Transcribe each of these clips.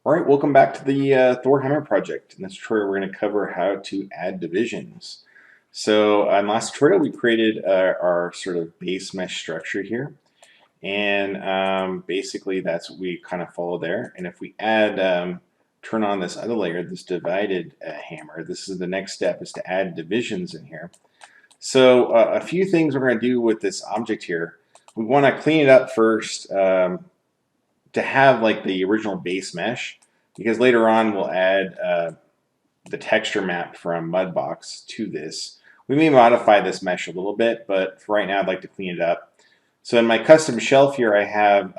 All right, welcome back to the Thor Hammer project. In this tutorial, we're going to cover how to add divisions. So in last tutorial, we created our sort of base mesh structure here. And basically, that's what we kind of follow there. And if we turn on this other layer, this divided hammer, this is the next step, is to add divisions in here. So a few things we're going to do with this object here. We want to clean it up first. To have like the original base mesh, because later on we'll add the texture map from Mudbox to this. We may modify this mesh a little bit, but for right now I'd like to clean it up. So in my custom shelf here I have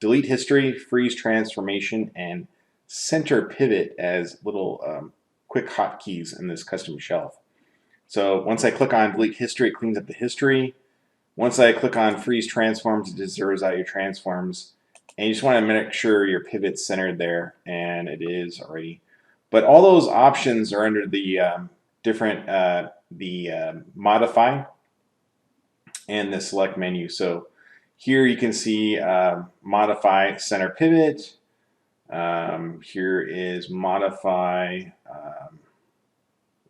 delete history, freeze transformation, and center pivot as little quick hotkeys in this custom shelf. So once I click on delete history, it cleans up the history. Once I click on freeze transforms, it just zeroes out your transforms. And you just want to make sure your pivot's centered there, and it is already. But all those options are under the modify and the select menu. So here you can see modify center pivot. Here is modify.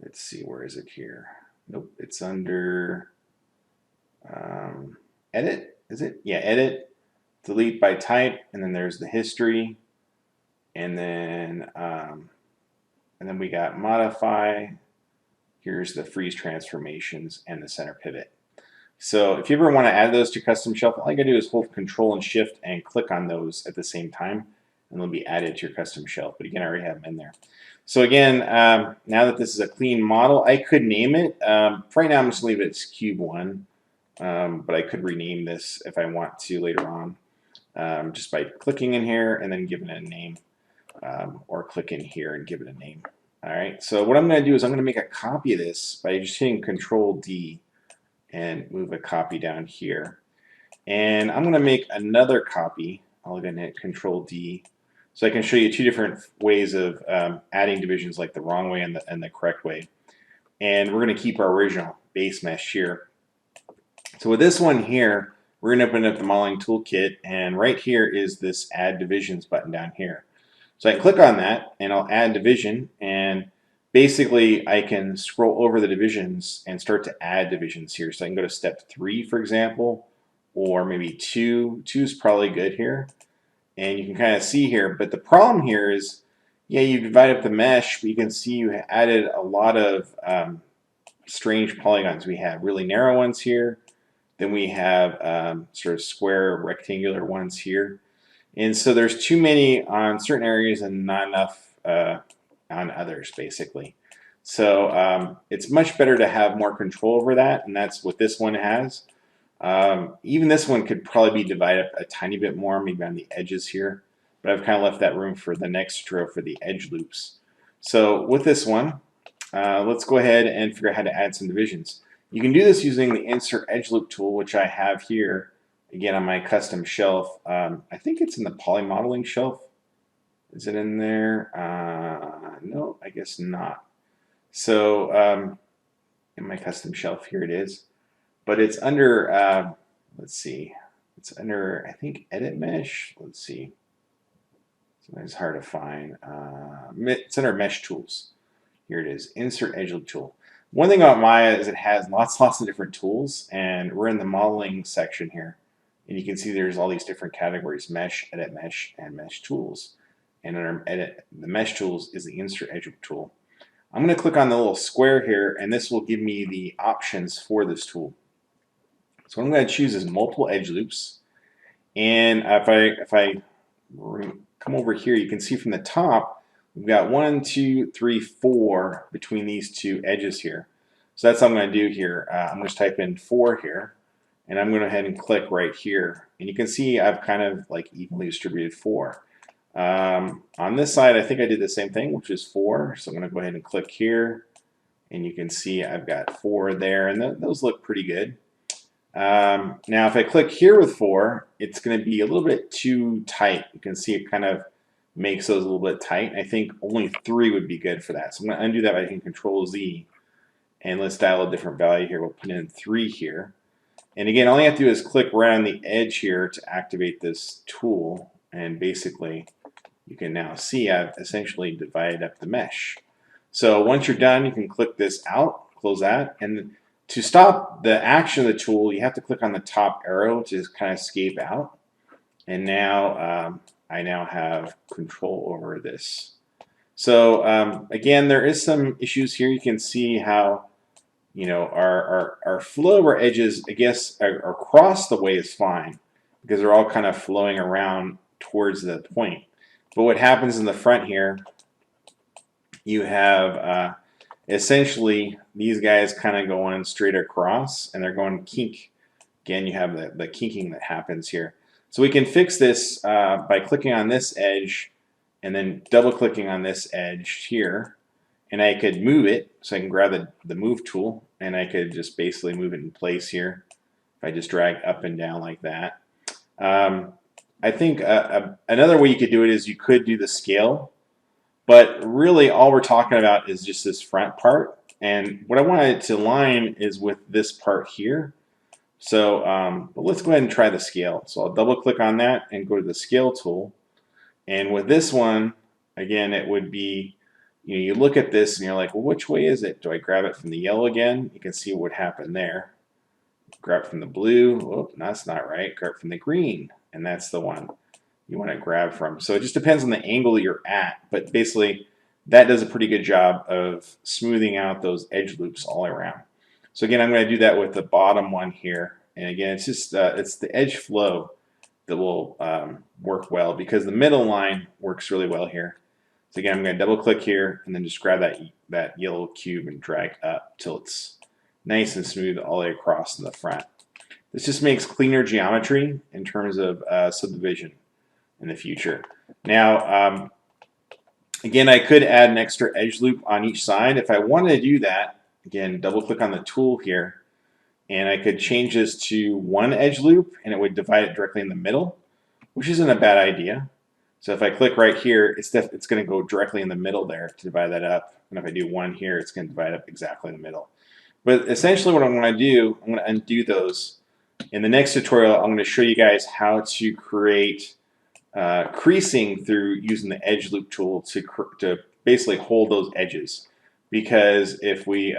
Let's see, where is it here? Nope, it's under edit. Is it? Yeah, edit. Delete by type, and then there's the history, and then we got modify. Here's the freeze transformations and the center pivot. So if you ever want to add those to custom shelf, all you gotta do is hold Control and Shift and click on those at the same time, and they'll be added to your custom shelf. But again, I already have them in there. So again, now that this is a clean model, I could name it. Right now, I'm just gonna leave it as Cube 1, but I could rename this if I want to later on. Just by clicking in here and then giving it a name, or click in here and give it a name. All right, so what I'm going to do is I'm going to make a copy of this by just hitting Control D and move a copy down here. And I'm going to make another copy. I'll again hit Control D, so I can show you two different ways of adding divisions, like the wrong way and the correct way. And we're going to keep our original base mesh here. So with this one here, we're going to open up the modeling toolkit, and right here is this add divisions button down here. So I can click on that and I'll add division, and basically I can scroll over the divisions and start to add divisions here. So I can go to step 3, for example, or maybe 2. 2 is probably good here, and you can kind of see here. But the problem here is, yeah, you divide up the mesh, but you can see you added a lot of strange polygons. We have really narrow ones here. Then we have sort of square rectangular ones here. And so there's too many on certain areas and not enough on others, basically. So it's much better to have more control over that, and that's what this one has. Even this one could probably be divided up a tiny bit more, maybe on the edges here. But I've kind of left that room for the next tutorial for the edge loops. So with this one, let's go ahead and figure out how to add some divisions. You can do this using the Insert Edge Loop tool, which I have here, again, on my custom shelf. I think it's in the Poly Modeling shelf. Is it in there? No, I guess not. So in my custom shelf, here it is. But it's under, let's see, it's under, I think, Edit Mesh. Let's see. Sometimes it's hard to find. It's under Mesh Tools. Here it is, Insert Edge Loop tool. One thing about Maya is it has lots of different tools, and we're in the modeling section here. And you can see there's all these different categories: mesh, edit mesh, and mesh tools. And under edit, the mesh tools is the insert edge loop tool. I'm going to click on the little square here, and this will give me the options for this tool. So what I'm going to choose is multiple edge loops. And if I come over here, you can see from the top, we've got 1, 2, 3, 4 between these two edges here. So that's what I'm going to do here. I'm going to type in 4 here, and I'm going to go ahead and click right here. And you can see I've kind of like evenly distributed 4. On this side, I think I did the same thing, which is 4. So I'm going to go ahead and click here, and you can see I've got 4 there, and those look pretty good. Now if I click here with 4, it's going to be a little bit too tight. You can see it kind of makes those a little bit tight. I think only 3 would be good for that. So I'm going to undo that by hitting Control Z, and let's dial a different value here. We'll put in 3 here. And again, all you have to do is click right on the edge here to activate this tool, and basically you can now see I've essentially divided up the mesh. So once you're done, you can click this out, close that, and to stop the action of the tool, you have to click on the top arrow to kind of escape out. And now I now have control over this. So again, there is some issues here. You can see how our flow of our edges, I guess, across the way is fine because they're all kind of flowing around towards the point. But what happens in the front here, you have essentially these guys kind of going straight across and they're going kink. Again, you have the kinking that happens here. So we can fix this by clicking on this edge and then double clicking on this edge here. And I could move it, so I can grab the move tool and I could just basically move it in place here. If I just drag up and down like that. I think another way you could do it is you could do the scale. But really all we're talking about is just this front part. And what I wanted to align is with this part here. So but let's go ahead and try the scale. So I'll double click on that and go to the scale tool. And with this one, again, it would be, you look at this and you're like, well, which way is it? Do I grab it from the yellow again? You can see what happened there. Grab it from the blue. Oh, that's not right. Grab it from the green. And that's the one you want to grab from. So it just depends on the angle you're at, but basically that does a pretty good job of smoothing out those edge loops all around. So again, I'm going to do that with the bottom one here, and again, it's just it's the edge flow that will work well because the middle line works really well here. So again, I'm going to double click here and then just grab that yellow cube and drag up till it's nice and smooth all the way across in the front. This just makes cleaner geometry in terms of subdivision in the future. Now, again, I could add an extra edge loop on each side. If I wanted to do that, again, double click on the tool here, and I could change this to one edge loop, and it would divide it directly in the middle, which isn't a bad idea. So if I click right here, it's going to go directly in the middle there to divide that up. And if I do one here, it's going to divide up exactly in the middle. But essentially what I'm going to do, I'm going to undo those. In the next tutorial, I'm going to show you guys how to create creasing through using the edge loop tool to basically hold those edges. Because if we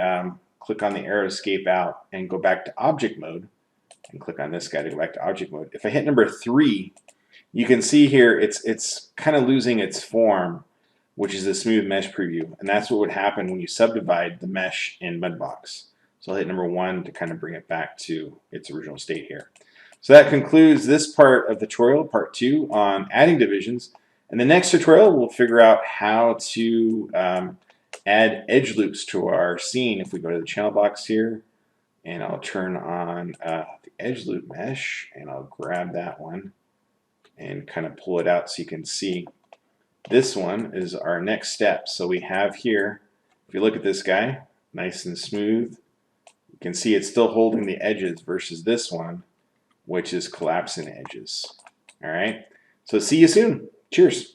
click on the arrow escape out and go back to object mode, and click on this guy to go back to object mode, if I hit number 3, you can see here it's kind of losing its form, which is the smooth mesh preview, and that's what would happen when you subdivide the mesh in Mudbox. So I'll hit number 1 to kind of bring it back to its original state here. So that concludes this part of the tutorial, part 2 on adding divisions. In the next tutorial, we'll figure out how to add edge loops to our scene. If we go to the channel box here, and I'll turn on the edge loop mesh, and I'll grab that one and kind of pull it out so you can see. This one is our next step. So we have here, if you look at this guy, nice and smooth, you can see it's still holding the edges versus this one, which is collapsing the edges. All right, so see you soon. Cheers.